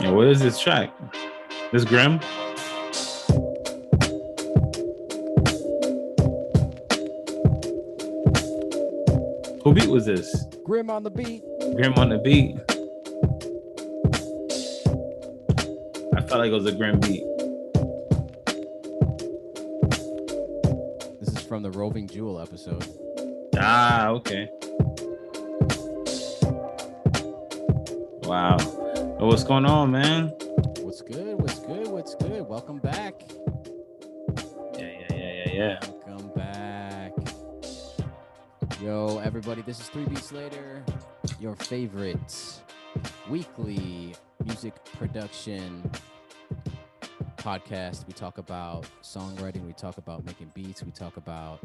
Yeah, what is this track? This Grim? Who beat was this? Grim on the beat. Grim on the beat. I felt like it was a Grim beat. This is from the Roving Jewel episode. Ah, okay. Wow. Oh, what's going on, man? What's good? What's good? What's good? Welcome back. Yeah. Welcome back. Yo, everybody, this is 3 Beats Later, your favorite weekly music production podcast. We talk about songwriting, we talk about making beats, we talk about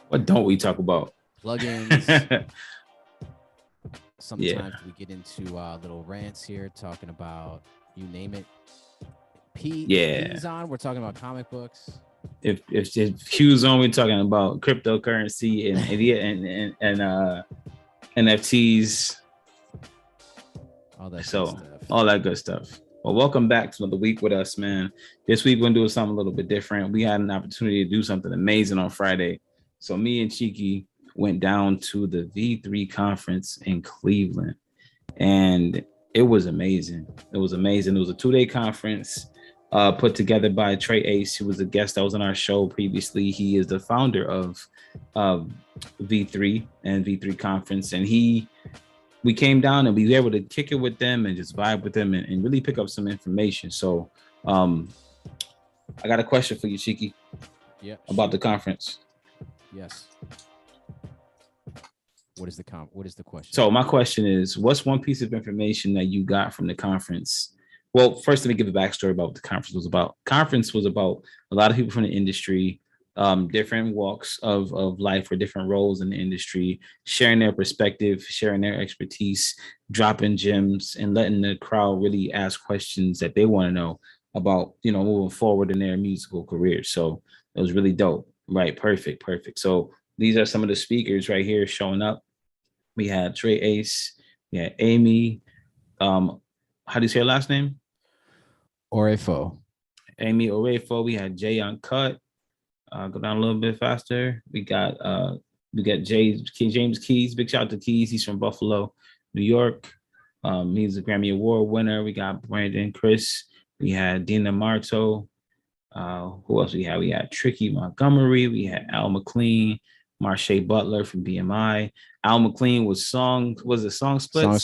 what don't we talk about? Plugins. Sometimes we get into little rants here, talking about you name it. P's on, we're talking about comic books. If Q's on, we're talking about cryptocurrency and NFTs. All that stuff. All that good stuff. Well, welcome back to another week with us, man. This week we're gonna do something a little bit different. We had an opportunity to do something amazing on Friday. So me and Cheeky went down to the V3 conference in Cleveland, and it was amazing. It was a 2-day conference put together by Trey Ace, who was a guest that was on our show previously. He is the founder of V3 and V3 conference, and we came down and we were able to kick it with them and just vibe with them and really pick up some information. So I got a question for you, Cheeky. Yeah. About the conference. Yes. What is the question? So my question is, what's one piece of information that you got from the conference? Well, first, let me give a backstory about what the conference was about. Conference was about a lot of people from the industry, different walks of life or different roles in the industry, sharing their perspective, sharing their expertise, dropping gems, and letting the crowd really ask questions that they want to know about, moving forward in their musical careers. So it was really dope. Right. Perfect. So these are some of the speakers right here showing up. We had Trey Ace. We had Amy. How do you say her last name? Orefo. Amy Orefo. We had Jay Uncut. Go down a little bit faster. We got James Keys. Big shout out to Keys. He's from Buffalo, New York. He's a Grammy Award winner. We got Brandon Chris. We had Dina Marto. Who else we had? We had Tricky Montgomery. We had Al McLean, Marsha Butler from BMI. Al McLean was Song Splits? Song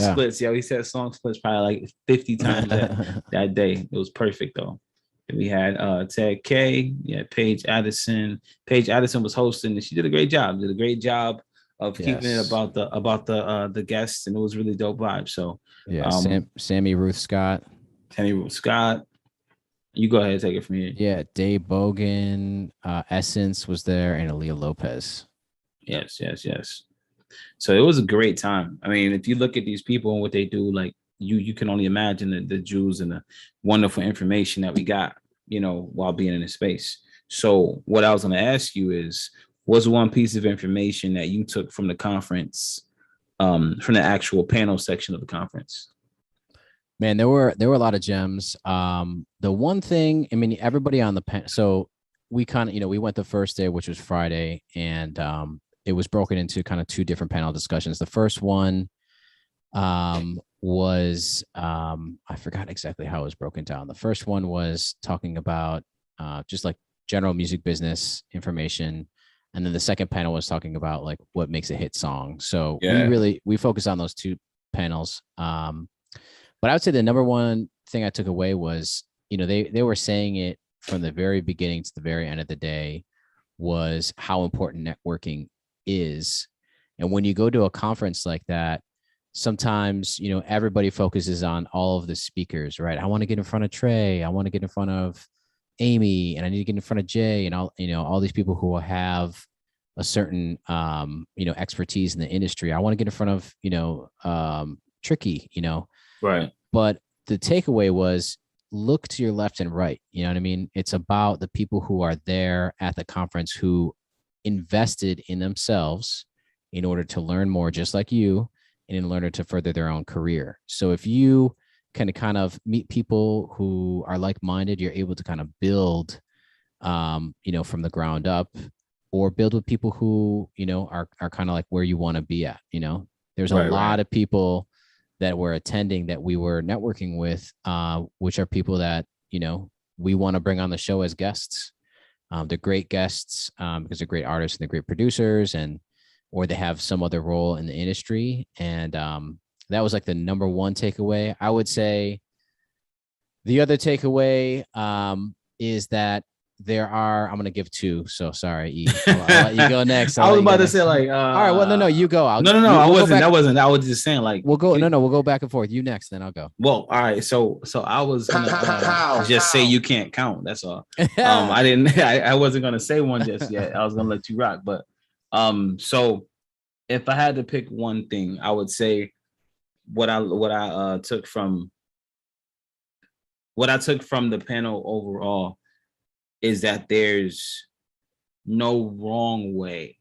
Splits. Yeah, we said Song Splits probably like 50 times that day. It was perfect though. And we had Ted K. Yeah, Paige Addison. Paige Addison was hosting, and she did a great job. Of keeping it about the guests, and it was really dope vibe. So yeah, Sammy Ruth Scott. You go ahead and take it from here. Yeah, Dave Bogan, Essence was there, and Aaliyah Lopez. Yes. So it was a great time. I mean, if you look at these people and what they do, like you can only imagine the jewels and the wonderful information that we got, while being in the space. So what I was going to ask you is, what's one piece of information that you took from the conference, from the actual panel section of the conference? Man, there were a lot of gems. The one thing, I mean, everybody on the panel. So we kind of, we went the first day, which was Friday, and it was broken into kind of two different panel discussions. The first one was I forgot exactly how it was broken down. The first one was talking about just like general music business information, and then the second panel was talking about like what makes a hit song. So we focused on those two panels. But I would say the number one thing I took away was, they were saying it from the very beginning to the very end of the day was how important networking is. And when you go to a conference like that, sometimes, everybody focuses on all of the speakers, right? I want to get in front of Trey. I want to get in front of Amy, and I need to get in front of Jay, and all these people who have a certain, expertise in the industry. I want to get in front of, Tricky, Right. But the takeaway was, look to your left and right. You know what I mean? It's about the people who are there at the conference who invested in themselves in order to learn more, just like you, and in order to further their own career. So if you can kind of meet people who are like-minded, you're able to kind of build, from the ground up, or build with people who, are kind of like where you want to be at. There's a lot of people that were attending that we were networking with, which are people that, we want to bring on the show as guests. They're great guests, because they're great artists and they're great producers, or they have some other role in the industry. And that was like the number one takeaway. I would say the other takeaway is that I'm going to give two. So sorry, E. I'll let you go next. I was about to say like, all right, well, no, you go. No, I wasn't. I was just saying like, we'll go back and forth. You next, then I'll go. Well, all right. So I was gonna just say you can't count. That's all. I didn't. I wasn't gonna say one just yet. I was gonna let you rock. But so if I had to pick one thing, I would say what I took from the panel overall is that there's no wrong way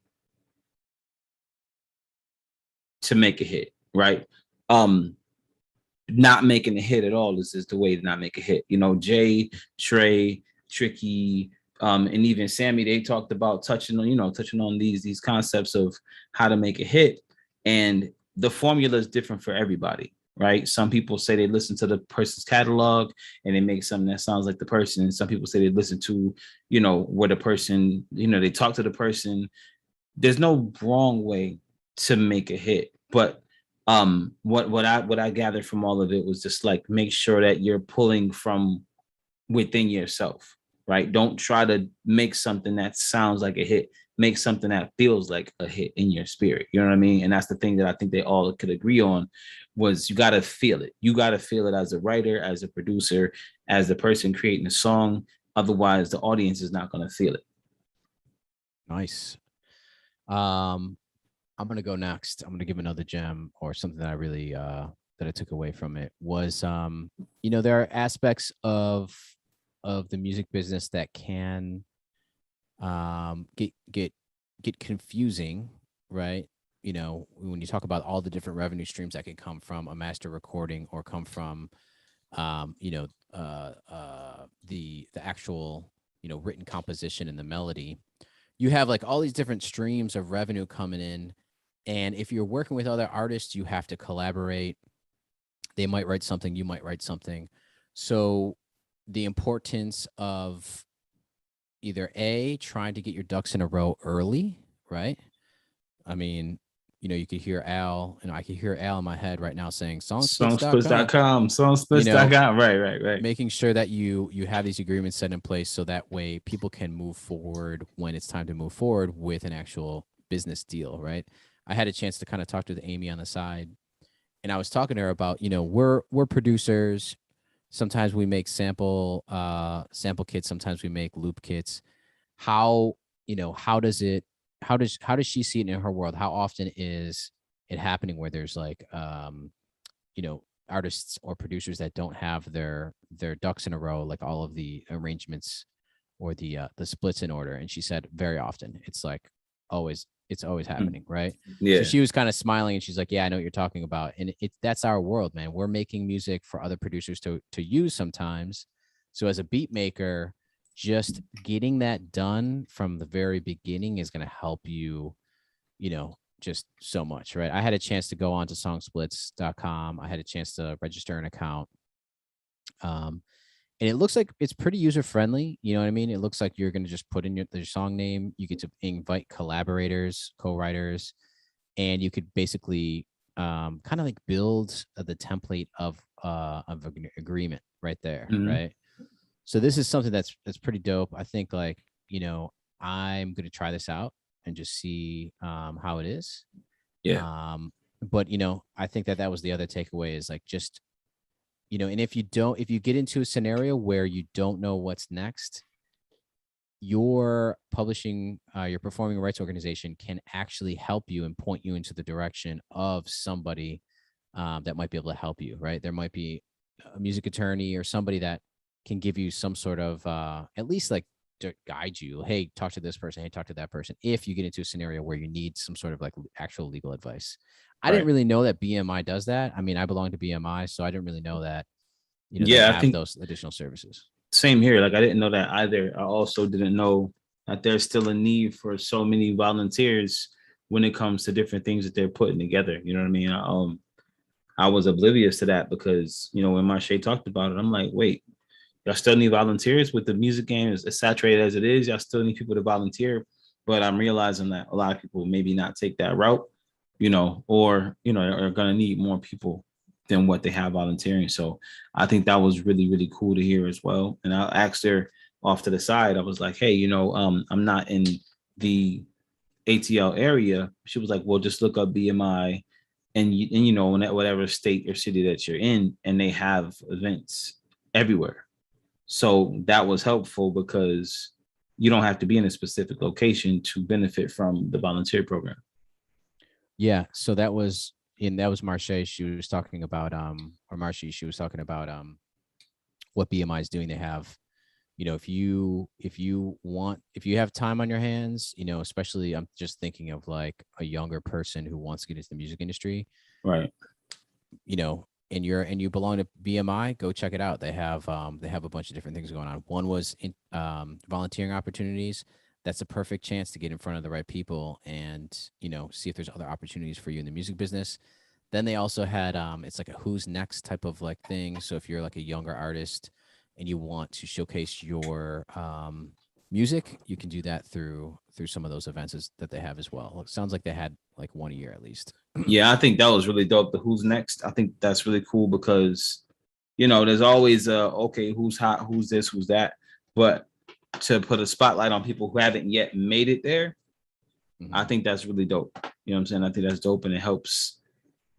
to make a hit, right? Not making a hit at all is the way to not make a hit. Jay, Trey, Tricky, and even Sammy, they talked about touching on these concepts of how to make a hit, and the formula is different for everybody, right? Some people say they listen to the person's catalog and they make something that sounds like the person, and some people say they listen to, where the person, they talk to the person. There's no wrong way to make a hit, but what I gathered from all of it was just like, make sure that you're pulling from within yourself, right? Don't try to make something that sounds like a hit. Make something that feels like a hit in your spirit. You know what I mean? And that's the thing that I think they all could agree on, was you got to feel it. You got to feel it as a writer, as a producer, as the person creating a song. Otherwise, the audience is not going to feel it. Nice. I'm going to go next. I'm going to give another gem, or something that I really, that I took away from it was, there are aspects of the music business that can get confusing, right? When you talk about all the different revenue streams that can come from a master recording, or come from, the actual, written composition and the melody. You have like all these different streams of revenue coming in. And if you're working with other artists, you have to collaborate. They might write something, you might write something. So the importance of either trying to get your ducks in a row early, right? I mean, you could hear Al, I could hear Al in my head right now saying songsplits.com, songsplits.com, right. Making sure that you have these agreements set in place, so that way people can move forward when it's time to move forward with an actual business deal, right? I had a chance to kind of talk to Amy on the side, and I was talking to her about, we're producers. Sometimes we make sample kits. Sometimes we make loop kits. How does she see it in her world? How often is it happening where there's like, artists or producers that don't have their ducks in a row, like all of the arrangements or the splits in order? And she said very often. It's like it's always happening, right? Yeah. So she was kind of smiling, and she's like, yeah, I know what you're talking about. And that's our world, man. We're making music for other producers to use sometimes. So as a beat maker, just getting that done from the very beginning is going to help you, just so much, right? I had a chance to go on to songsplits.com. I had a chance to register an account. And it looks like it's pretty user friendly. You know what I mean? It looks like you're going to just put in your song name. You get to invite collaborators, co-writers, and you could basically kind of like build the template of an agreement right there, right? So this is something that's pretty dope. I think like, I'm going to try this out and just see how it is. Yeah. But, I think that was the other takeaway, is like, just, and if you get into a scenario where you don't know what's next, your publishing, your performing rights organization can actually help you and point you into the direction of somebody that might be able to help you, right? There might be a music attorney or somebody that can give you some sort of, at least like to guide you. Hey, talk to this person. Hey, talk to that person. If you get into a scenario where you need some sort of like actual legal advice. I didn't really know that BMI does that. I mean, I belong to BMI, so I didn't really know that They Yeah, I have think those additional services. same here. Like I didn't know that either. I also didn't know that there's still a need for so many volunteers when it comes to different things that they're putting together. You know what I mean? I was oblivious to that because when Marche talked about it, I'm like, wait, y'all still need volunteers with the music game as saturated as it is. Y'all still need people to volunteer, but I'm realizing that a lot of people maybe not take that route, or are gonna need more people than what they have volunteering. So I think that was really really cool to hear as well. And I asked her off to the side. I was like, hey, I'm not in the ATL area. She was like, well, just look up BMI in whatever state or city that you're in, and they have events everywhere. So that was helpful because you don't have to be in a specific location to benefit from the volunteer program. Yeah. So that was Marche. She was talking about or Marcy, she was talking about what BMI is doing. They have, if you have time on your hands, especially I'm just thinking of like a younger person who wants to get into the music industry, Right. and you belong to BMI, go check it out. They have a bunch of different things going on. One was volunteering opportunities. That's a perfect chance to get in front of the right people and see if there's other opportunities for you in the music business. Then they also had it's like a who's next type of like thing. So if you're like a younger artist and you want to showcase your music, you can do that through some of those events that they have as well. It sounds like they had like one a year at least. Yeah, I think that was really dope. The who's next. I think that's really cool because, there's always okay, who's hot, who's this, who's that. But to put a spotlight on people who haven't yet made it there, I think that's really dope. You know what I'm saying? I think that's dope, and it helps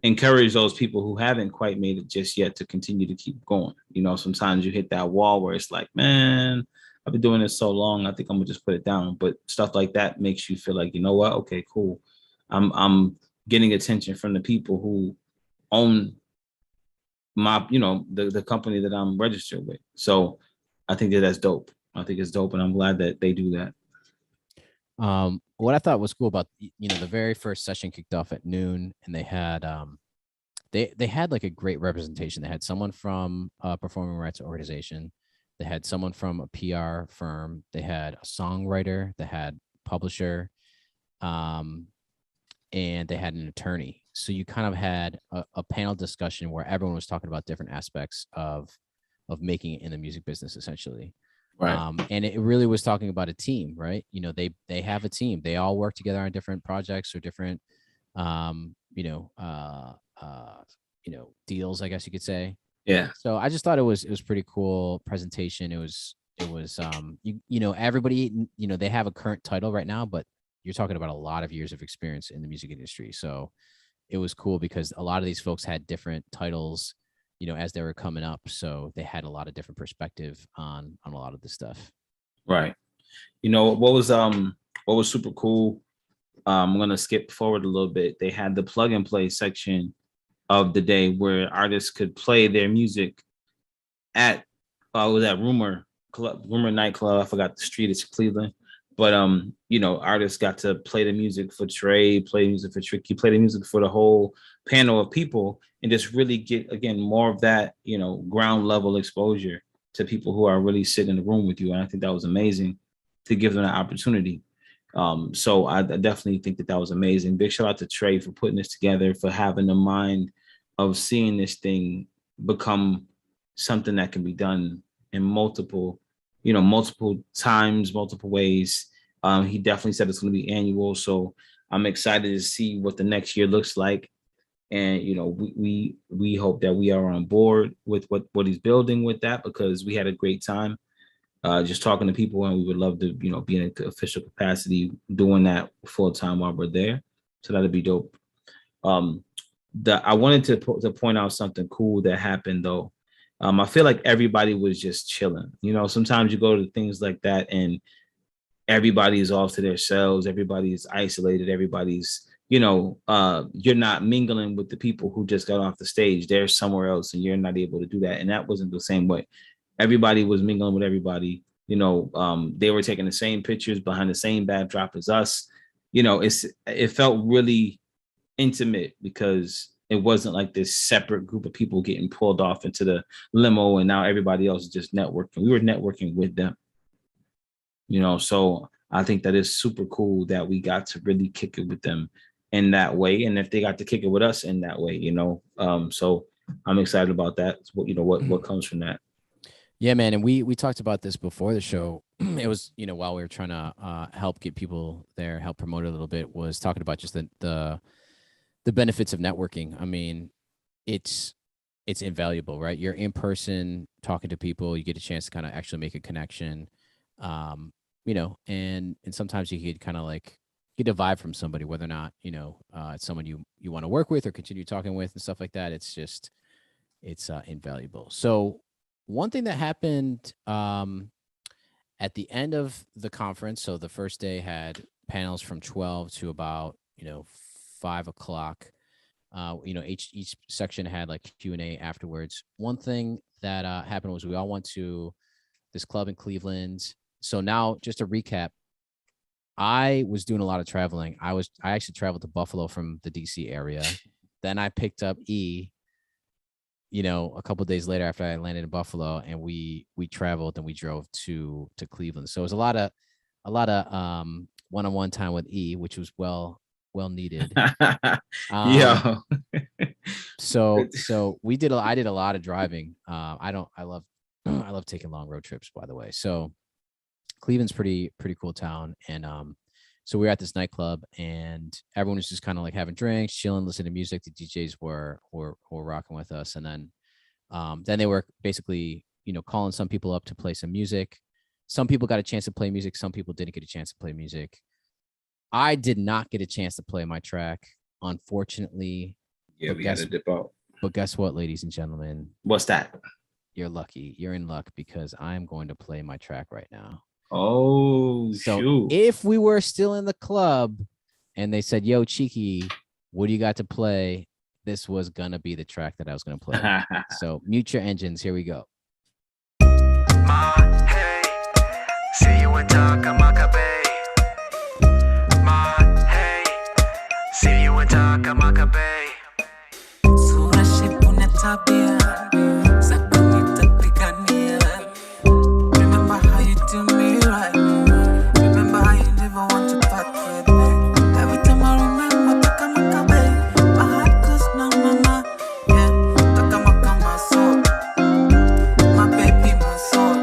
encourage those people who haven't quite made it just yet to continue to keep going. Sometimes you hit that wall where it's like, man, I've been doing this so long, I think I'm gonna just put it down. But stuff like that makes you feel like, you know what? Okay, cool. I'm getting attention from the people who own my, the company that I'm registered with. So I think that's dope. I think it's dope, and I'm glad that they do that. What I thought was cool about the very first session kicked off at noon, and they had like a great representation. They had someone from a performing rights organization, they had someone from a PR firm, they had a songwriter, they had publisher, um, and they had an attorney. So you kind of had a panel discussion where everyone was talking about different aspects of making it in the music business, essentially. Right. And it really was talking about a team, right? They have a team. They all work together on different projects or different, um, you know, uh, uh, deals, I guess you could say. Yeah. So I just thought it was pretty cool presentation. Everybody, they have a current title right now, but you're talking about a lot of years of experience in the music industry. So it was cool because a lot of these folks had different titles, as they were coming up. So they had a lot of different perspective on a lot of this stuff. Right. What was super cool. I'm gonna skip forward a little bit. They had the plug and play section of the day where artists could play their music at was that Rumor nightclub. I forgot the street. It's Cleveland. But artists got to play the music for Trey, play music for Tricky, play the music for the whole panel of people, and just really get again more of that, ground level exposure to people who are really sitting in the room with you. And I think that was amazing to give them that opportunity. So I definitely think that was amazing. Big shout out to Trey for putting this together, for having the mind of seeing this thing become something that can be done in multiple times, multiple ways. He definitely said it's going to be annual. So I'm excited to see what the next year looks like. And, we hope that we are on board with what he's building with that, because we had a great time just talking to people, and we would love to, be in an official capacity doing that full time while we're there. So that'd be dope. Um, I wanted to point out something cool that happened though. I feel like everybody was just chilling. Sometimes you go to things like that and everybody's off to themselves. Everybody's isolated. Everybody's, you're not mingling with the people who just got off the stage. They're somewhere else, and you're not able to do that. And that wasn't the same way. Everybody was mingling with everybody. They were taking the same pictures behind the same backdrop as us. It felt really intimate because it wasn't like this separate group of people getting pulled off into the limo and now everybody else is just networking. We were networking with them, so I think that is super cool that we got to really kick it with them in that way, and if they got to kick it with us in that way, so I'm excited about that. What comes from that. Yeah, man. And we talked about this before the show. It was, while we were trying to help get people there, help promote it a little bit, was talking about just the benefits of networking. I mean, it's invaluable, right? You're in person talking to people, you get a chance to kind of actually make a connection. And sometimes you could kind of like get a vibe from somebody, whether or not, it's someone you want to work with or continue talking with and stuff like that. It's invaluable. So one thing that happened at the end of the conference, so the first day had panels from 12 to about 5 o'clock. Each section had like Q&A afterwards. One thing that happened was we all went to this club in Cleveland. So now, just to recap, I was doing a lot of traveling. I actually traveled to Buffalo from the DC area. Then I picked up E, a couple of days later after I landed in Buffalo, and we traveled and we drove to Cleveland. So it was a lot of one-on-one time with E, which was well needed. Yeah. So I did a lot of driving. I love taking long road trips, by the way. So Cleveland's pretty cool town. And so we were at this nightclub and everyone was just kind of like having drinks, chilling, listening to music. The DJs were rocking with us. And then they were basically, calling some people up to play some music. Some people got a chance to play music. Some people didn't get a chance to play music. I did not get a chance to play my track, unfortunately. Yeah, we had to dip out. But guess what, ladies and gentlemen? What's that? You're lucky. You're in luck because I'm going to play my track right now. Oh, so shoot. If we were still in the club and they said, yo, Cheeky, what do you got to play? This was going to be the track that I was going to play. So mute your engines. Here we go. Hey, see you in Takamaka Bay. Hey, see you in Takamaka Bay. Remember how you do me right. Remember how you never want to part with me. Every time I remember Takamaka Bay, my heart goes no, mama. Yeah, Takamaka my soul, my baby my soul.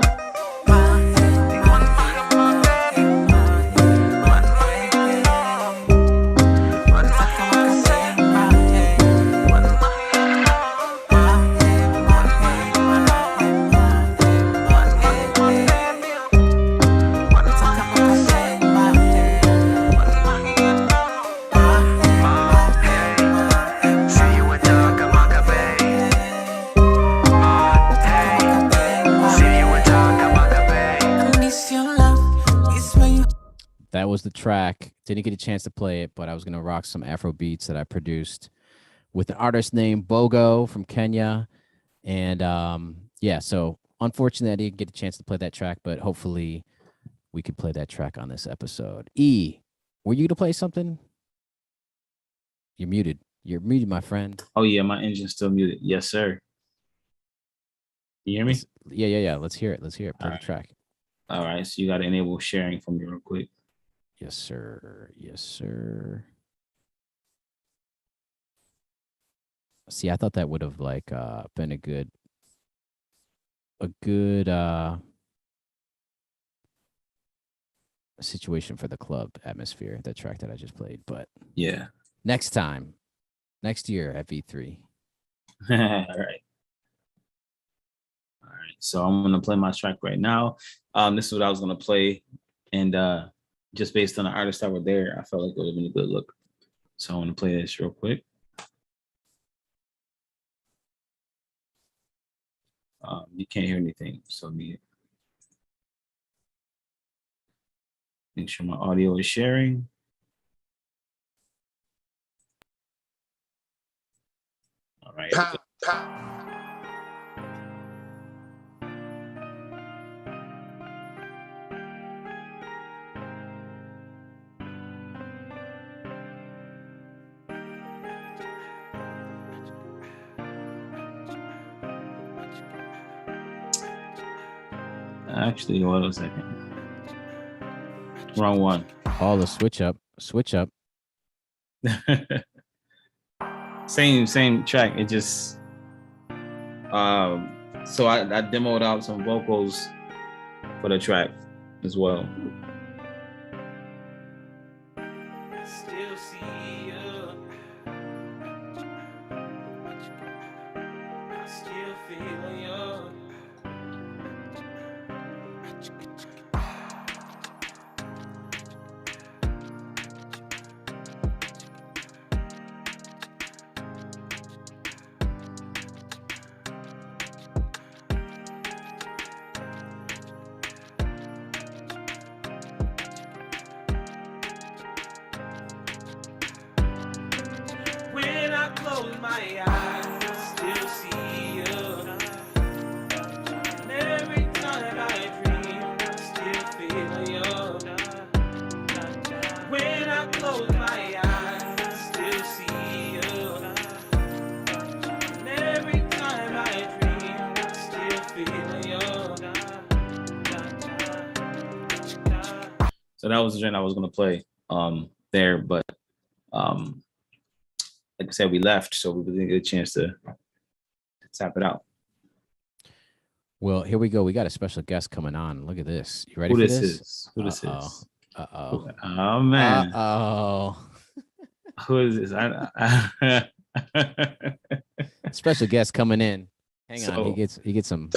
That was the track. Didn't get a chance to play it, but I was going to rock some Afro beats that I produced with an artist named Bogo from Kenya. And so unfortunately, I didn't get a chance to play that track, but hopefully we could play that track on this episode. E, were you going to play something? You're muted. You're muted, my friend. Oh, yeah, my engine's still muted. Yes, sir. You hear me? Yeah. Let's hear it. Play the track. All right, so you got to enable sharing for me real quick. Yes, sir. See, I thought that would have been a good situation for the club atmosphere, that track that I just played. But yeah, next year at V3. All right. So I'm gonna play my track right now. This is what I was gonna play, and just based on the artists that were there, I felt like it would have been a good look. So I'm gonna play this real quick. You can't hear anything, so make sure my audio is sharing. All right. Actually, hold on a second. Wrong one. Oh, the switch up. Same track. It just so I demoed out some vocals for the track as well. Close my eyes, I still see you. And every time I dream, I still feel you. When I close my eyes, I still see you. And every time I dream, I still feel you. So that was the joint I was gonna play there, but like I said, we left, so we didn't get a chance to tap it out. Well, here we go. We got a special guest coming on. Look at this. You ready Who for this this? is? Who this is? Uh-oh. Oh man. Uh-oh. Who is this? Special guest coming in. Hang So- on. He gets some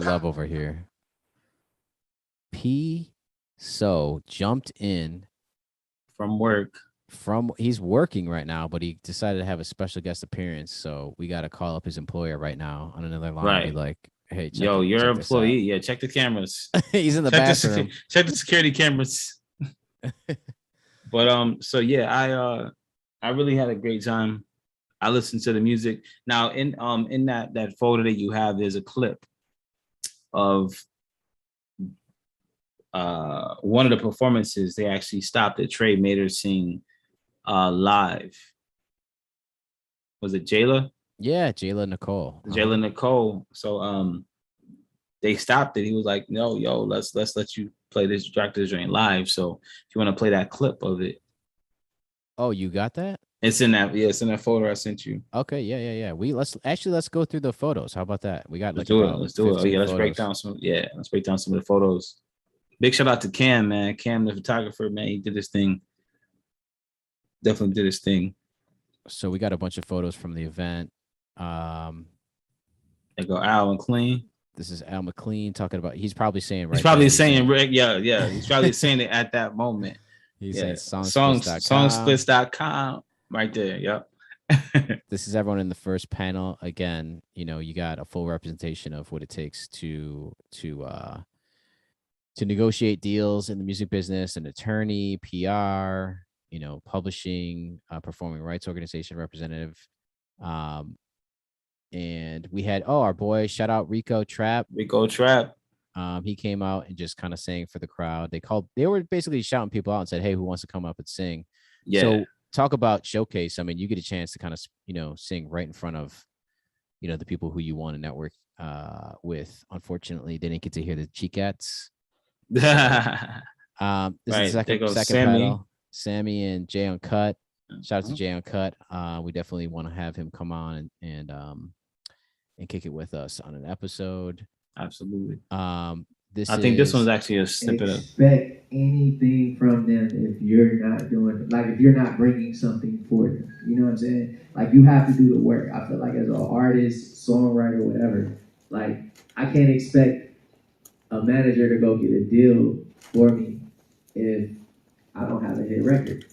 love over here. So jumped in From work. he's working right now, but he decided to have a special guest appearance. So we got to call up his employer right now on another line and be like, hey, Yo, your employee. Yeah, check the cameras. He's in the bathroom. Check the security cameras. But so yeah, I really had a great time. I listened to the music. Now in that photo that you have, there's a clip of one of the performances. They actually stopped at Trey made her sing live. Was it Jayla? Yeah, Jayla Nicole. Jayla Nicole. So they stopped it. He was like, "No, yo, let's let you play this track this joint live." So if you want to play that clip of it, Oh, you got that? it's in that. Yeah, it's in that photo I sent you. Okay, yeah. Let's go through the photos. How about that? We got Let's do it. Let's do it. Oh, yeah, let's break photos. down some. Yeah, let's break down some of the photos. Big shout out to Cam, man. Cam, the photographer, man. He did his thing. Definitely did his thing. So we got a bunch of photos from the event. There go Al and Clean. This is Al McLean talking about. He's probably saying right. He's probably saying, yeah. He's probably saying it at that moment. He's Yeah. saying songsplits.com right there. Yep. This is everyone in the first panel. Again, you got a full representation of what it takes to negotiate deals in the music business, an attorney, PR, publishing, performing rights organization representative. And we had, our boy, shout out Rico Trap. He came out and just kind of sang for the crowd. They were basically shouting people out and said, hey, who wants to come up and sing? Yeah. So talk about showcase. I mean, you get a chance to kind of, sing right in front of, the people who you want to network with. Unfortunately, they didn't get to hear the Cheekettes. This is the second panel. Sammy and Jay Uncut. Shout out to Jay Uncut. We definitely want to have him come on and kick it with us on an episode. Absolutely. I think this one's actually a snippet of. Expect anything from them if you're not doing, like, if you're not bringing something for them. You know what I'm saying? Like, you have to do the work. I feel like as an artist, songwriter, whatever, like, I can't expect a manager to go get a deal for me if I don't have a hit record.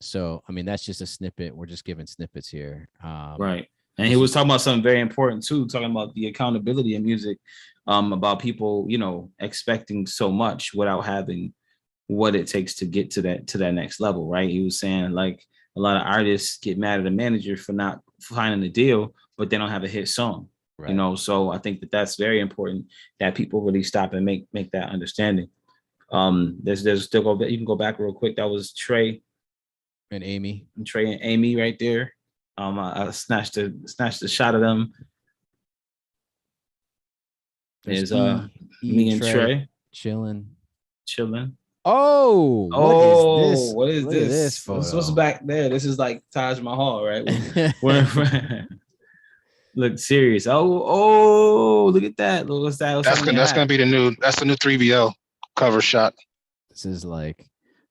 So, I mean, that's just a snippet. We're just giving snippets here. Right. And he was talking about something very important too, talking about the accountability in music, about people, expecting so much without having what it takes to get to that next level, right? He was saying, like, a lot of artists get mad at a manager for not finding a deal, but they don't have a hit song, right. So I think that that's very important that people really stop and make that understanding. There's still you can go back real quick. That was Trey and Amy right there. I snatched a shot of them. There's me and Trey chilling. Oh, what is Look this? At this photo. What's back there? This is like Taj Mahal, right? We're look serious. Oh, look at that. What's that? That's gonna be the new 3BL cover shot. This is like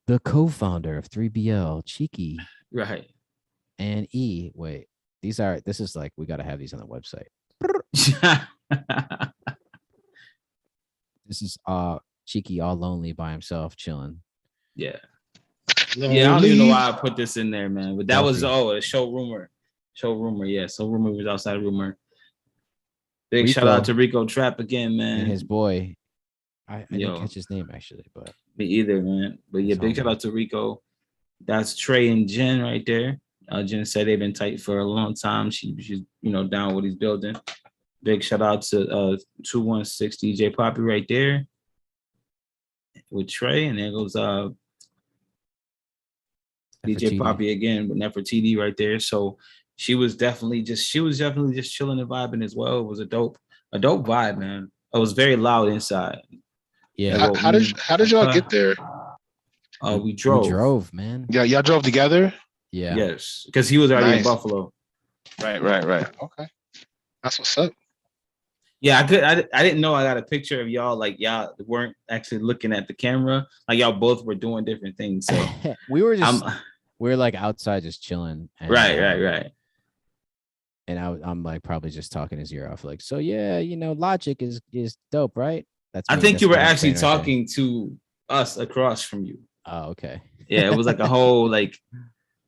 the co-founder of 3BL, Cheeky. Right. And E. Wait, this is like, we gotta have these on the website. This is Cheeky all lonely by himself, chilling. Yeah. Yeah, I don't even know why I put this in there, man. But that was a show rumor. Yeah. So rumor was outside rumor. Big Rico, shout out to Rico Trap again, man. And his boy. I didn't catch his name actually, but me either, man. But yeah, big shout out to Rico. That's Trey and Jen right there. Jen said they've been tight for a long time. She's down what he's building. Big shout out to 216 DJ Poppy right there with Trey, and there goes DJ Poppy again with Nefertiti right there. So she was definitely just chilling and vibing as well. It was a dope vibe, man. It was very loud inside. Yeah. How did y'all get there? We drove. We drove, man. Yeah, y'all drove together? Yeah. Yes, because he was already in Buffalo. Right. Okay, that's what's up. Yeah, I didn't know I got a picture of y'all. Like y'all weren't actually looking at the camera. Like y'all both were doing different things. So we were like outside just chilling. And, right. And I'm like probably just talking his ear off. Like, so yeah, Logic is dope, right? I think you were actually talking to us across from you. Oh, okay. Yeah, it was like a whole a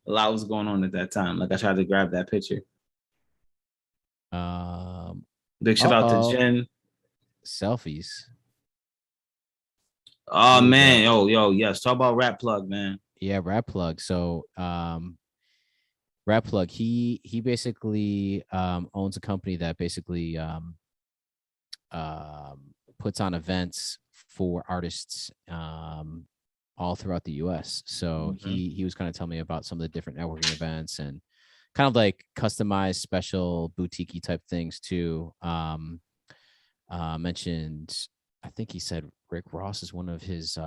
lot was going on at that time. Like I tried to grab that picture. Big shout out to Jen. Selfies. Oh man, yo, yes. Talk about Rap Plug, man. Yeah, Rap Plug. So Rap Plug, he basically owns a company that basically puts on events for artists all throughout the US. So he was kind of telling me about some of the different networking events and kind of like customized special boutique type things too. Mentioned, I think he said Rick Ross is one of his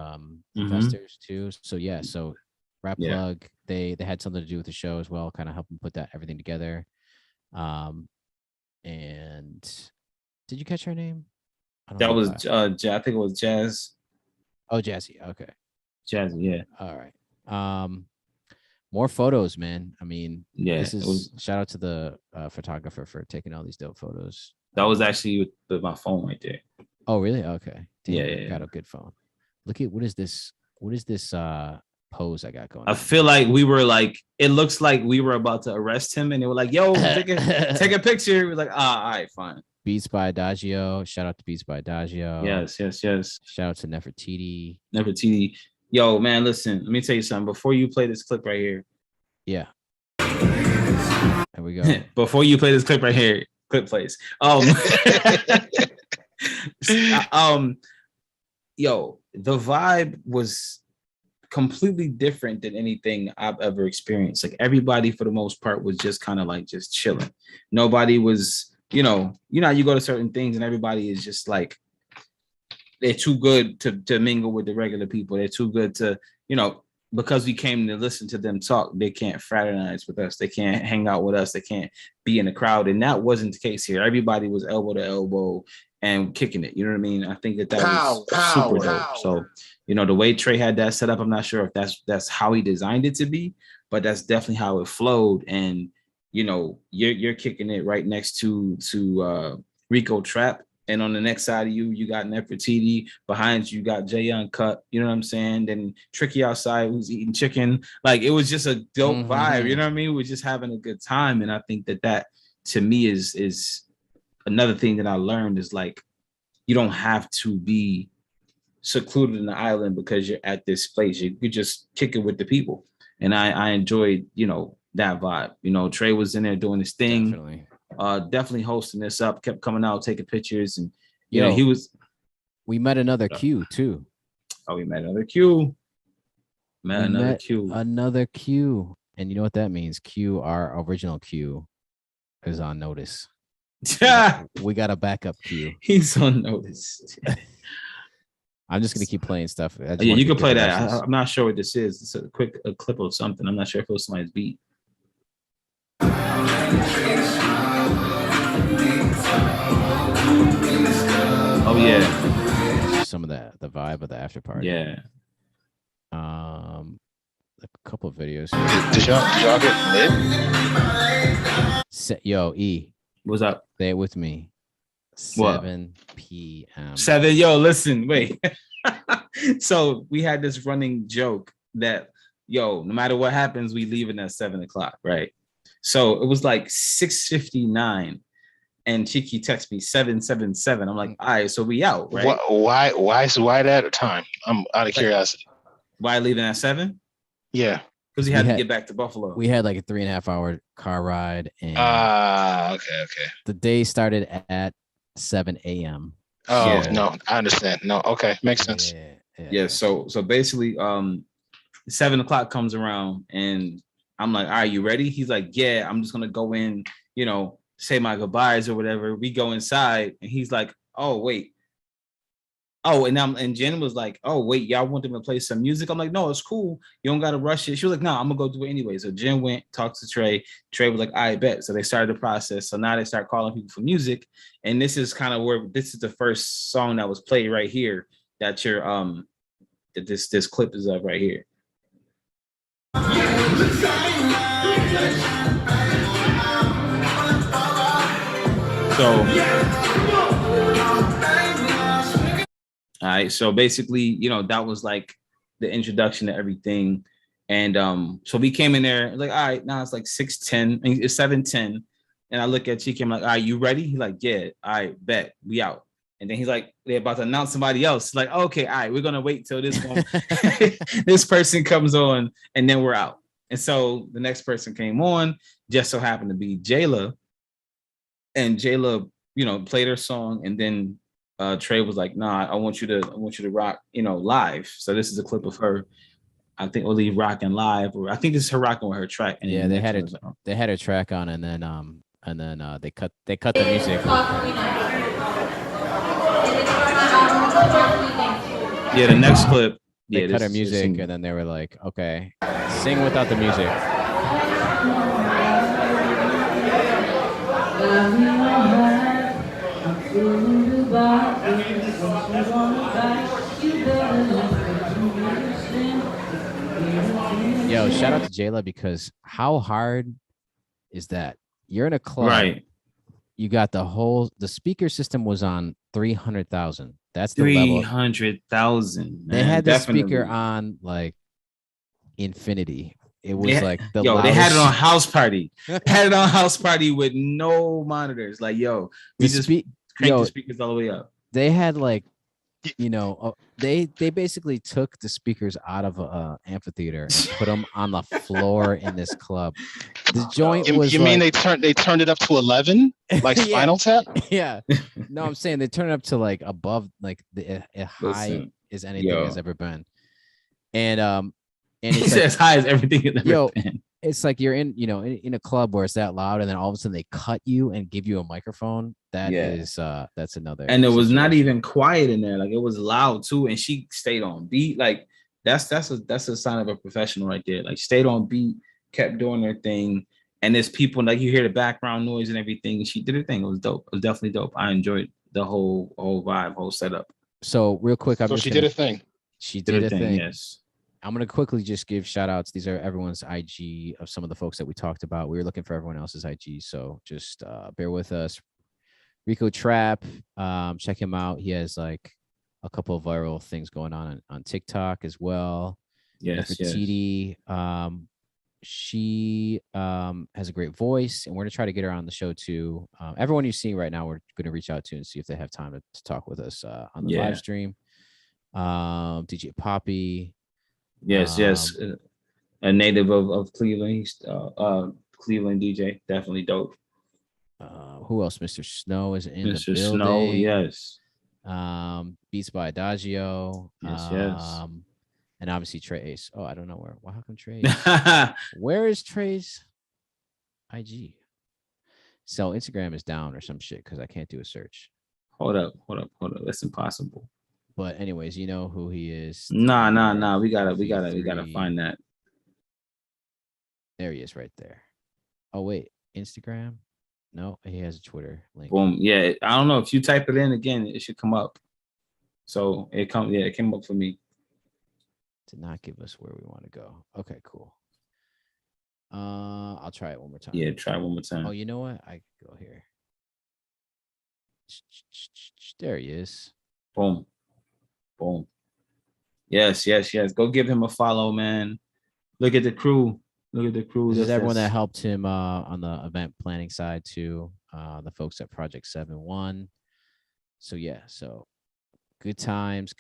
investors too. So yeah, so Rap Plug, they had something to do with the show as well, kind of helping put everything together. And did you catch her name? That was I think it was Jazz. Oh, Jazzy. Okay. Jazzy, yeah. All right. More photos, man. I mean, shout out to the photographer for taking all these dope photos. That was actually with my phone right there. Oh, really? Okay. Damn, yeah. Got a good phone. Look at what is this pose I got going? I feel like we were it looks like we were about to arrest him, and they were like, "Yo, take a picture." We're like, all right, fine." Beats by Adagio. Shout out to Beats by Adagio. Yes. Shout out to Nefertiti. Yo, man, listen. Let me tell you something. Before you play this clip right here. Yeah. There we go. Before you play this clip right here, clip plays. Yo, the vibe was completely different than anything I've ever experienced. Like everybody, for the most part, was just kind of just chilling. Nobody was, you know, you go to certain things and everybody is just like, they're too good to mingle with the regular people. They're too good to, because we came to listen to them talk, they can't fraternize with us. They can't hang out with us. They can't be in the crowd. And that wasn't the case here. Everybody was elbow to elbow and kicking it. You know what I mean? I think that was super dope. So, the way Trey had that set up, I'm not sure if that's how he designed it to be, but that's definitely how it flowed. And, you're kicking it right next to Rico Trap. And on the next side of you got Nefertiti. Behind you got Jay Uncut. You know what I'm saying? Then Tricky outside who's eating chicken. Like, it was just a dope vibe. You know what I mean? We're just having a good time. And I think that to me is another thing that I learned is you don't have to be secluded in the island because you're at this place. You just kick it with the people. And I enjoyed, that vibe. Trey was in there doing his thing. Definitely hosting this up, kept coming out, taking pictures, and he was. We met another Q too. Oh, we met another Q. Another Q. And you know what that means? Q, our original Q, is on notice. We got a backup cue. He's on notice. I'm just gonna keep playing stuff. Yeah, you can play that. I'm not sure what this is. It's a clip of something. I'm not sure if it was somebody's beat. Oh yeah. Some of the vibe of the after party. Yeah. A couple of videos. Did y'all get lit? Yo, E. What's up? Stay it with me. 7 p.m. 7. Yo, listen, wait. So we had this running joke that, yo, no matter what happens, we leaving at 7 o'clock, right? So it was like 6:59, and Chiki texts me 7:77. I'm like, all right, so we out, right? Why that time? I'm out of curiosity. Why leaving at 7? Yeah, because he had to get back to Buffalo. We had like a 3.5 hour car ride, and okay. The day started at 7 a.m. Oh no, I understand. No, okay, makes sense. Yeah. So basically, 7 o'clock comes around, and I'm like, all right, you ready? He's like, yeah, I'm just gonna go in, say my goodbyes or whatever. We go inside, and he's like, oh wait. Oh, and Jen was like, oh wait, y'all want them to play some music? I'm like, no, it's cool. You don't gotta rush it. She was like, no, I'm gonna go do it anyway. So Jen went, talked to Trey. Trey was like, I bet. So they started the process. So now they start calling people for music. And this is kind of where this is the first song that was played right here that you're that this clip is of right here. All right, so basically, that was like the introduction to everything. And so we came in there, like, all right, now it's like 6:10, it's 7:10. And I look at Chiki, I'm like, all right, you ready? He's like, yeah, all right, bet, we out. And then he's like, they're about to announce somebody else. Like, okay, all right, we're gonna wait till this one, this person comes on, and then we're out. And so the next person came on, just so happened to be Jayla. And Jayla, played her song, and then Trey was like, nah, I want you to rock, live. So this is a clip of her. I think we'll leave rocking live, or I think this is her rocking with her track. And yeah, they had her track on, and then they cut the music. Yeah, the next clip. They cut her music, and then they were like, okay, sing without the music. Yo, shout out to Jayla, because how hard is that? You're in a club, right? You got the speaker system was on 300,000. That's the 300,000. They had the speaker on like infinity. It was like they had it on house party. Had it on house party with no monitors. Like, we just cranked the speakers all the way up. They had like, they basically took the speakers out of a amphitheater and put them on the floor in this club. The joint was. You mean they turned it up to 11, like Spinal Tap? Yeah. No, I'm saying they turned it up to like above, like the high as anything has ever been. And it's as high as everything has ever been. It's like you're in, in a club where it's that loud, and then all of a sudden they cut you and give you a microphone. That's another. And it was not even quiet in there; like it was loud too. And she stayed on beat. Like that's a sign of a professional right there. Like stayed on beat, kept doing her thing. And there's people, like you hear the background noise and everything. And she did her thing. It was dope. It was definitely dope. I enjoyed the whole vibe, whole setup. So real quick, she did a thing. She did a thing. Yes. I'm going to quickly just give shout outs. These are everyone's IG of some of the folks that we talked about. We were looking for everyone else's IG. So just bear with us. Rico Trap, check him out. He has like a couple of viral things going on TikTok as well. Yes. Nefertiti, she has a great voice, and we're going to try to get her on the show too. Everyone you're seeing right now, we're going to reach out to and see if they have time to talk with us on the live stream. DJ Poppy. Yes. A native of Cleveland. He's Cleveland DJ, definitely dope. Who else? Mr. Snow is in Mr. the building. Snow, yes. Beats by Adagio. Yes. And obviously Trey Ace. Oh, I don't know where. How come Trey Ace? Where is Trey's IG? So Instagram is down or some shit because I can't do a search. Hold up. That's impossible. But anyways, you know who he is. Nah. We gotta find that. There he is right there. Oh, wait. Instagram? No, he has a Twitter link. Boom. Yeah, I don't know. If you type it in again, it should come up. So it came up for me. Did not give us where we want to go. Okay, cool. I'll try it one more time. Yeah, try one more time. Oh, you know what? I can go here. There he is. Boom. Yes. Go give him a follow, man. Look at the crew. This is everyone that helped him on the event planning side too. The folks at Project 7-1. So yeah, good times.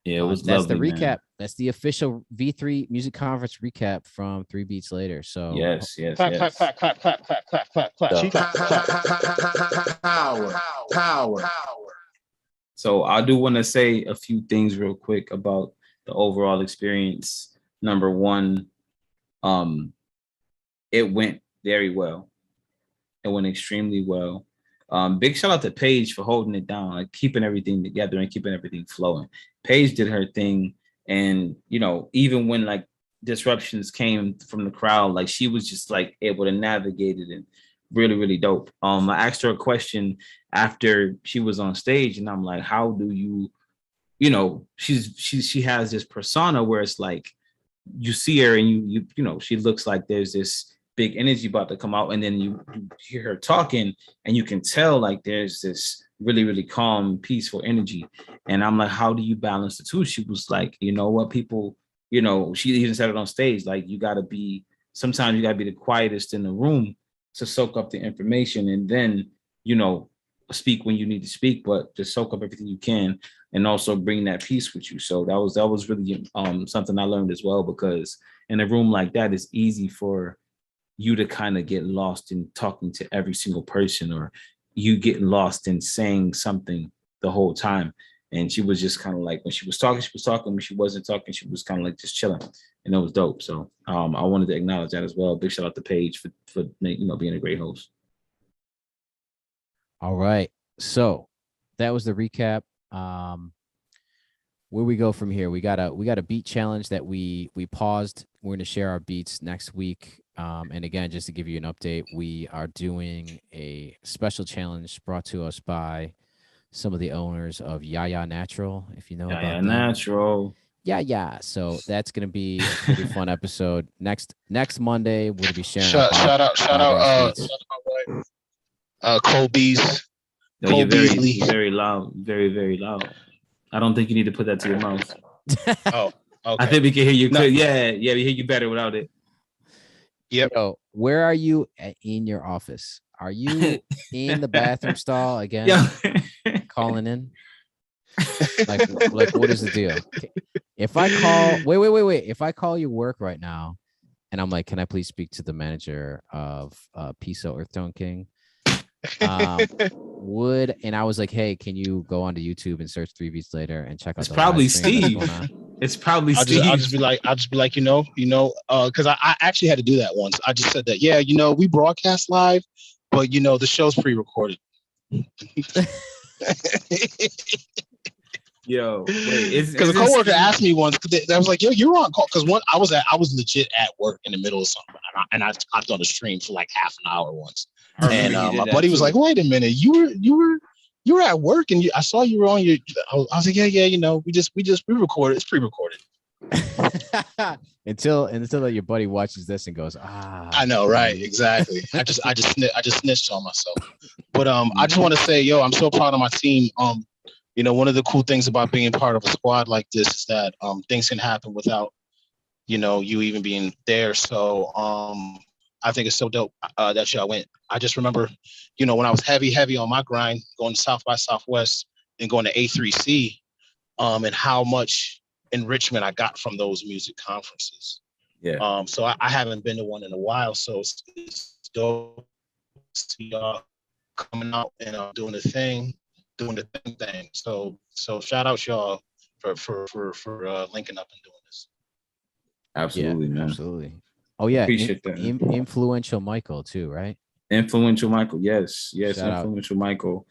Yeah, it was that's lovely, the recap. Man. That's the official V3 music conference recap from 3 Beats Later. So yes. Clap. Power. So I do want to say a few things real quick about the overall experience. Number one, it went very well. It went extremely well. Big shout out to Paige for holding it down, like keeping everything together and keeping everything flowing. Paige did her thing. And, even when like disruptions came from the crowd, like she was just like able to navigate it and really, really dope. I asked her a question after she was on stage and I'm like, how do you, she has this persona where it's like, you see her and you she looks like there's this big energy about to come out, and then you hear her talking and you can tell like there's this really, really calm, peaceful energy. And I'm like, how do you balance the two? She was like, you know what, people, she even said it on stage, like sometimes you gotta be the quietest in the room to soak up the information and then, speak when you need to speak, but just soak up everything you can and also bring that peace with you. So that was really something I learned as well, because in a room like that, it's easy for you to kind of get lost in talking to every single person, or you get lost in saying something the whole time. And she was just kind of like, when she was talking. When she wasn't talking, she was kind of like just chilling, and it was dope. So I wanted to acknowledge that as well. Big shout out to Paige for being a great host. All right. So that was the recap. Where we go from here, we got a beat challenge that we paused. We're going to share our beats next week. And again, just to give you an update, we are doing a special challenge brought to us by some of the owners of Yaya Natural, if you know about them. Natural. Yeah. So that's going to be a pretty fun episode. Next Monday, we're going to be sharing. Shout out, Kobe's. No, you're very loud. Very, very loud. I don't think you need to put that to your mouth. Oh, okay. I think we can hear you. No. Yeah, we hear you better without it. Yep. Yo, where are you in your office? Are you in the bathroom stall again? Calling in? Like what is the deal? If I call, wait. If I call your work right now and I'm like, can I please speak to the manager of Piso Earth Tone King? And I was like, hey, can you go onto YouTube and search 3 Beats Later and check out it's probably Steve. It's probably Steve. I'll just be like, because I actually had to do that once. I just said that, yeah, we broadcast live, but the show's pre-recorded. Yo, wait, because a coworker asked me once, I was like, yo, you're on call, because I was legit at work in the middle of something, and I hopped on the stream for like half an hour once. And my buddy was like, wait a minute, you were at work and I saw you were on your. I was like, yeah, we recorded. It's pre-recorded. until your buddy watches this and goes, I know, right? Exactly. I just snitched on myself. But I just want to say, yo, I'm so proud of my team. One of the cool things about being part of a squad like this is that things can happen without you even being there. So I think it's so dope that y'all went. I just remember, when I was heavy on my grind, going to South by Southwest and going to A3C, and how much enrichment I got from those music conferences. Yeah. So I haven't been to one in a while. So it's dope to see y'all coming out and doing the thing. So shout out y'all for linking up and doing this. Absolutely, man. Absolutely. Oh yeah, appreciate that. Influential Michael too, right? Influential Michael, yes, Shout influential Michael.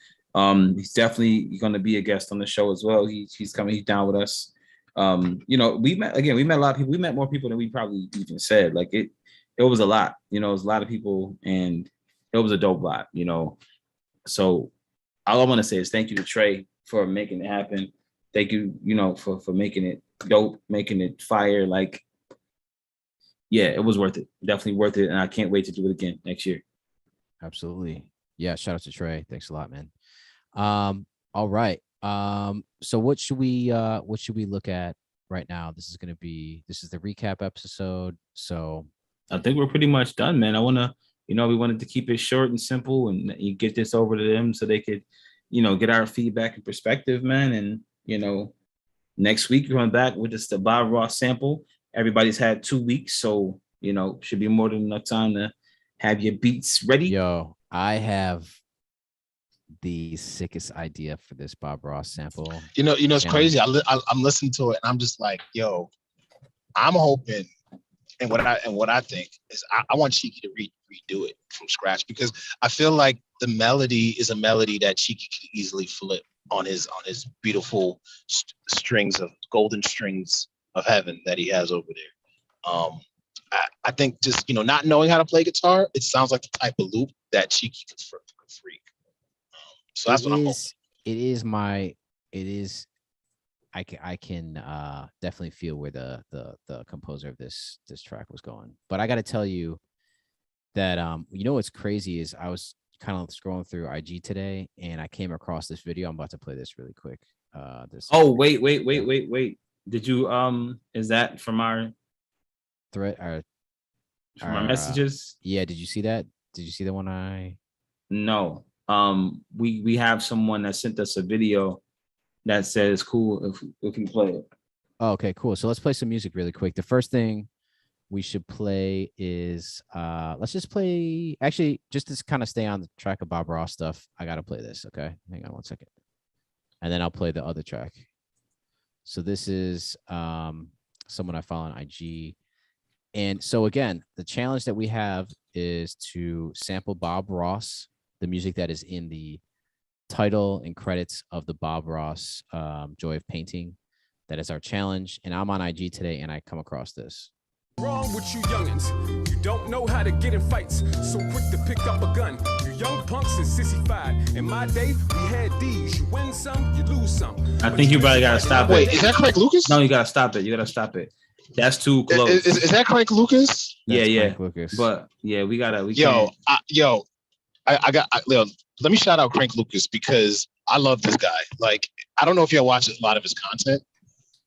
He's definitely going to be a guest on the show as well. He's coming. He's down with us. We met a lot of people. We met more people than we probably even said. Like it was a lot. It was a lot of people, and it was a dope lot. So all I want to say is thank you to Trey for making it happen. Thank you, for making it dope, making it fire. Like, yeah, it was worth it. Definitely worth it, and I can't wait to do it again next year. Absolutely. Yeah, shout out to Trey. Thanks a lot, man. All right. So what should we look at right now? This is the recap episode. So I think we're pretty much done, man. I wanna, we wanted to keep it short and simple, and you get this over to them so they could, get our feedback and perspective, man. And next week we're going back with just the Bob Ross sample. Everybody's had 2 weeks, so should be more than enough time to have your beats ready. Yo, I have the sickest idea for this Bob Ross sample. It's crazy. I'm listening to it and I'm just like, yo, I'm hoping, and what I think is I want Cheeky to redo it from scratch, because I feel like the melody is a melody that Cheeky could easily flip on his beautiful golden strings of heaven that he has over there. I think just not knowing how to play guitar, it sounds like the type of loop that Cheeky could freak. So that's what I'm hoping. I can definitely feel where the composer of this track was going. But I got to tell you that what's crazy is I was kind of scrolling through IG today and I came across this video. I'm about to play this really quick. Wait. Did you is that from our thread from our messages? Yeah, did you see that? Did you see the one No. We have someone that sent us a video that says cool if we play it. Oh, okay, cool. So let's play some music really quick. The first thing we should play is let's just play, actually, just to kind of stay on the track of Bob Ross stuff. I gotta play this. Okay, hang on one second, and then I'll play the other track. So this is someone I follow on IG. And so again, the challenge that we have is to sample Bob Ross, the music that is in the title and credits of the Bob Ross Joy of Painting. That is our challenge. And I'm on IG today and I come across this. Wrong with you youngins. You don't know how to get in fights, so quick to pick up a gun. You young punks is sissified. In my day, we had these. You win some, you lose some. I think you probably gotta stop it. Wait, is that Craig Lucas? No, you gotta stop it. That's too close. Is that Craig Lucas? That's yeah. Frank Lucas. But yeah, we let me shout out Crank Lucas because I love this guy. Like, I don't know if y'all watch a lot of his content,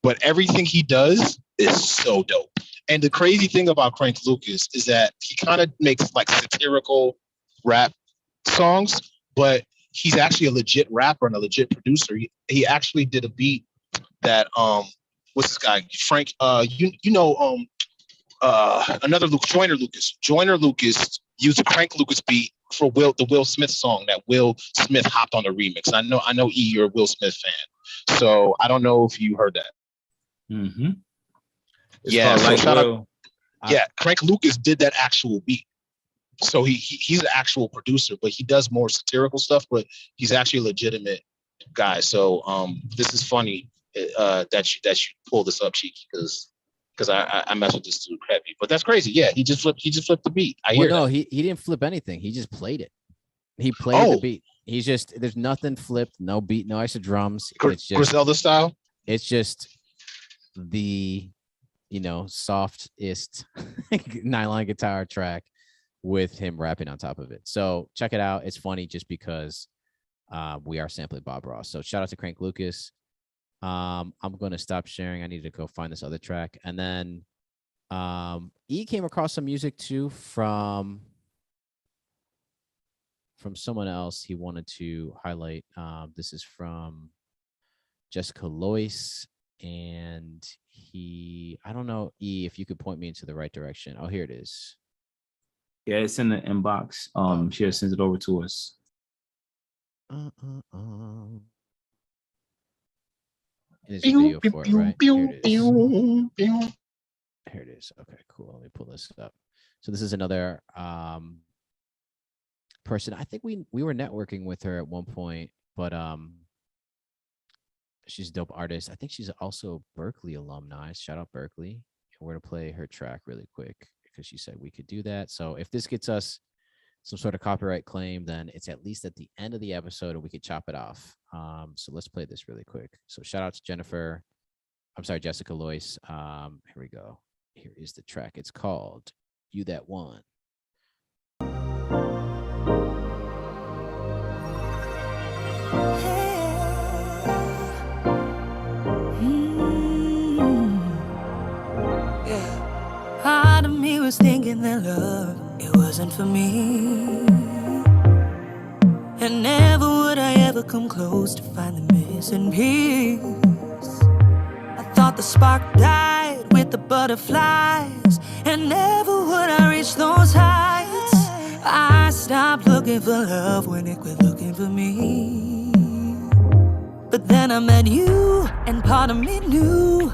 but everything he does is so dope. And the crazy thing about Crank Lucas is that he kind of makes like satirical rap songs, but he's actually a legit rapper and a legit producer. He actually did a beat that what's this guy? Frank another Luke, Joyner Lucas. Joyner Lucas used a Crank Lucas beat for the Will Smith song that Will Smith hopped on the remix. I know E, you're a Will Smith fan. So I don't know if you heard that. Mm-hmm. Yeah, so shout out. Yeah, Crank Lucas did that actual beat. So he's an actual producer, but he does more satirical stuff, but he's actually a legitimate guy. So this is funny that you pull this up, Cheeky, because I mess with this dude heavy. But that's crazy. Yeah, he just flipped the beat. He didn't flip anything. He just played it. He played the beat. He's just, there's nothing flipped, no beat, no extra drums. It's just Griselda style. It's just the softest nylon guitar track with him rapping on top of it. So check it out. It's funny just because we are sampling Bob Ross. So shout out to Crank Lucas. I'm going to stop sharing. I need to go find this other track. And then E came across some music too from someone else he wanted to highlight. This is from Jessica Lois, and I don't know, E, if you could point me into the right direction. Oh, here it is. Yeah, it's in the inbox. She just sends it over to us. There's a video for it, right? Here it is. Okay, cool. Let me pull this up. So this is another person. I think we were networking with her at one point, but she's a dope artist. I think she's also Berkeley alumni. Shout out Berkeley. And we're gonna play her track really quick because she said we could do that. So if this gets us some sort of copyright claim, then it's at least at the end of the episode and we could chop it off. So let's play this really quick. So shout out to Jessica Loyce. Here we go. Here is the track. It's called You That One. Part of me was thinking that love, it wasn't for me. And never would I ever come close to find the missing piece. I thought the spark died with the butterflies, and never would I reach those heights. I stopped looking for love when it quit looking for me. But then I met you, and part of me knew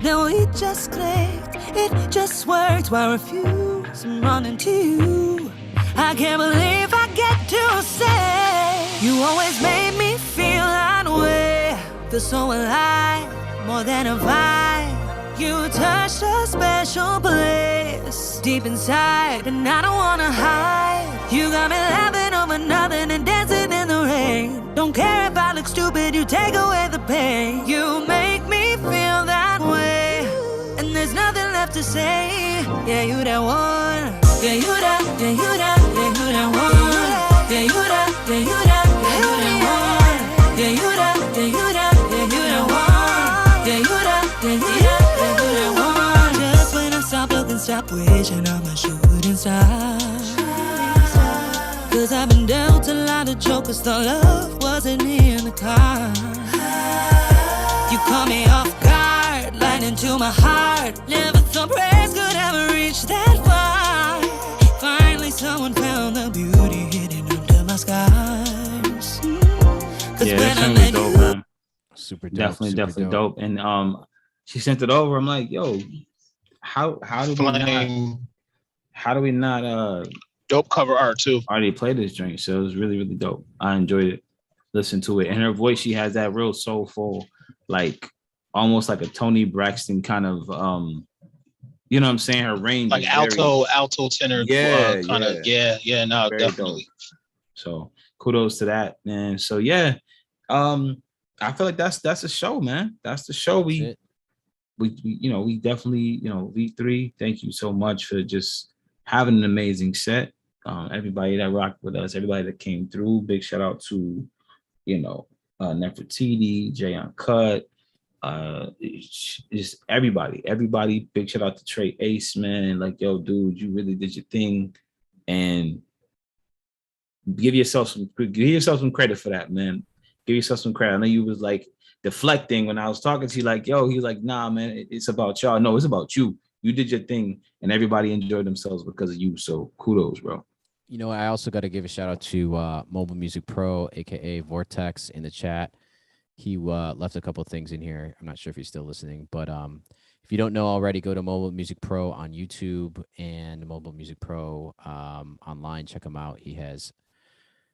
that we just clicked, it just worked. Why refuse? I'm running to you. I can't believe I get to say you always made me feel that way. Feel so alive, more than a vibe. You touched a special place deep inside, and I don't wanna hide. You got me laughing over nothing and dancing in the rain. Don't care if I look stupid, you take away the pain. You make me feel that way, and there's nothing left to say. Yeah, you that one. Yeah, you that, yeah, you that, yeah, you that one. Yeah, you that, yeah, you that, yeah, you that one. Yeah, you that, yeah, you that, yeah, you that one. Yeah, you that, yeah, you that, yeah, you that one. Just when I stop looking, stop wishing I'm a shooting star. Cause I've been dealt a lot of jokers, thought love wasn't in the cards. You caught me off guard, light into my heart. Never thought praise could ever reach that far. Finally someone found the beauty hidden under my scars. Cause Yeah, when that I song was met dope, you, man. Super dope. Definitely dope. And she sent it over. I'm like, yo, how do we not dope cover art too. already play this drink? So it was really, really dope. I enjoyed it. Listen to it. And her voice, she has that real soulful, like almost like a Toni Braxton kind of you know what I'm saying? Her range like alto tenor, kind of, no, very definitely dope. So kudos to that, man. So yeah, I feel like that's a show, man. That's the show. We definitely, V3, thank you so much for just having an amazing set. Everybody that rocked with us, everybody that came through, big shout out to Nefertiti, Jay Uncut, just everybody. Big shout out to Trey Ace, man. Like, yo, dude, you really did your thing, and give yourself some credit for that, man. Give yourself some credit. I know you was like deflecting when I was talking to you, like, yo, he's like, nah, man, it's about y'all. No, it's about you. You did your thing, and everybody enjoyed themselves because of you. So kudos, bro. I also got to give a shout out to Mobile Music Pro, aka Vortex, in the chat. He left a couple of things in here. I'm not sure if he's still listening, but if you don't know already, go to Mobile Music Pro on YouTube and Mobile Music Pro online. Check him out. He has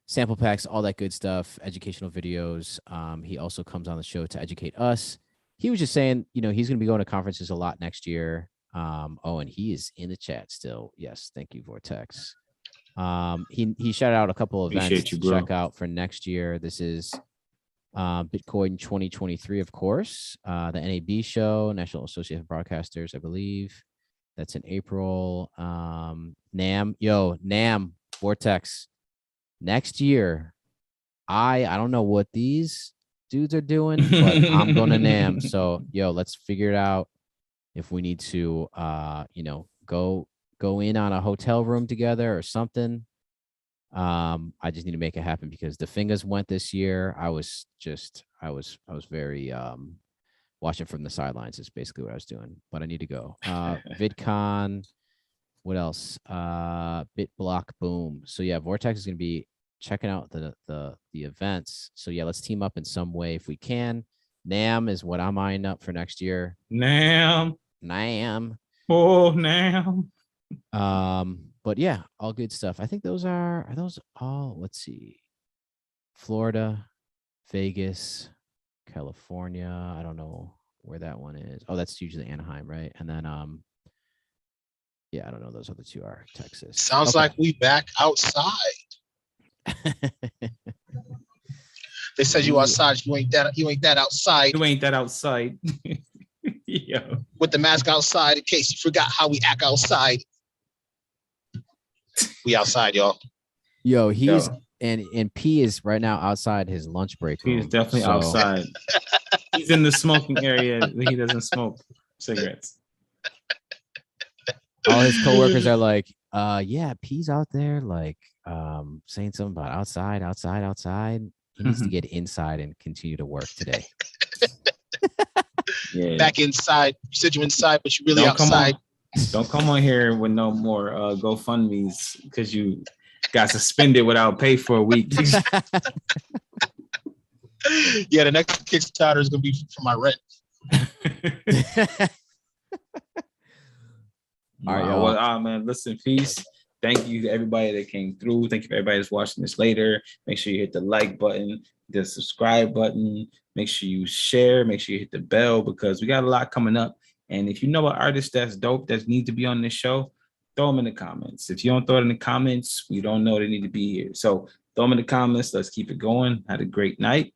sample packs, all that good stuff, educational videos. He also comes on the show to educate us. He was just saying, he's going to be going to conferences a lot next year. And he is in the chat still. Yes, thank you, Vortex. He shouted out a couple of events to check out for next year. This is Bitcoin 2023, of course. The NAB show, National Association of Broadcasters, I believe. That's in April. NAM, Vortex. Next year, I don't know what these dudes are doing, but I'm going to NAM. So, let's figure it out. If we need to, go in on a hotel room together or something. I just need to make it happen because the Fingers went this year. I was very watching from the sidelines is basically what I was doing, but I need to go. VidCon, what else? BitBlock, boom. So yeah, Vortex is going to be checking out the events. So yeah, let's team up in some way if we can. NAM is what I'm eyeing up for next year. NAM. NAM. Oh, NAM. But yeah, all good stuff. I think those are those all, let's see, Florida, Vegas, California. I don't know where that one is. Oh, that's usually Anaheim, right? And then yeah, I don't know. Those other two are Texas. Sounds like we back outside. They said you outside. You ain't that outside. You ain't that outside. Yo. With the mask outside, in case you forgot how we act outside. We outside, y'all. Yo, he's and P is right now outside his lunch break. He is definitely outside. He's in the smoking area. He doesn't smoke cigarettes. All his coworkers are like, yeah, P's out there, like saying something about outside. He needs to get inside and continue to work today. Yeah. Back inside. You said you're inside, but you really outside. Don't come on here with no more GoFundMe's because you got suspended without pay for a week. Yeah, the next Kickstarter is gonna be for my rent. All right, y'all. Well, man, listen, peace. Thank you to everybody that came through. Thank you for everybody that's watching this later. Make sure you hit the like button, the subscribe button. Make sure you share. Make sure you hit the bell because we got a lot coming up. And if you know an artist that's dope that need to be on this show, throw them in the comments. If you don't throw it in the comments, we don't know they need to be here. So throw them in the comments. Let's keep it going. Had a great night.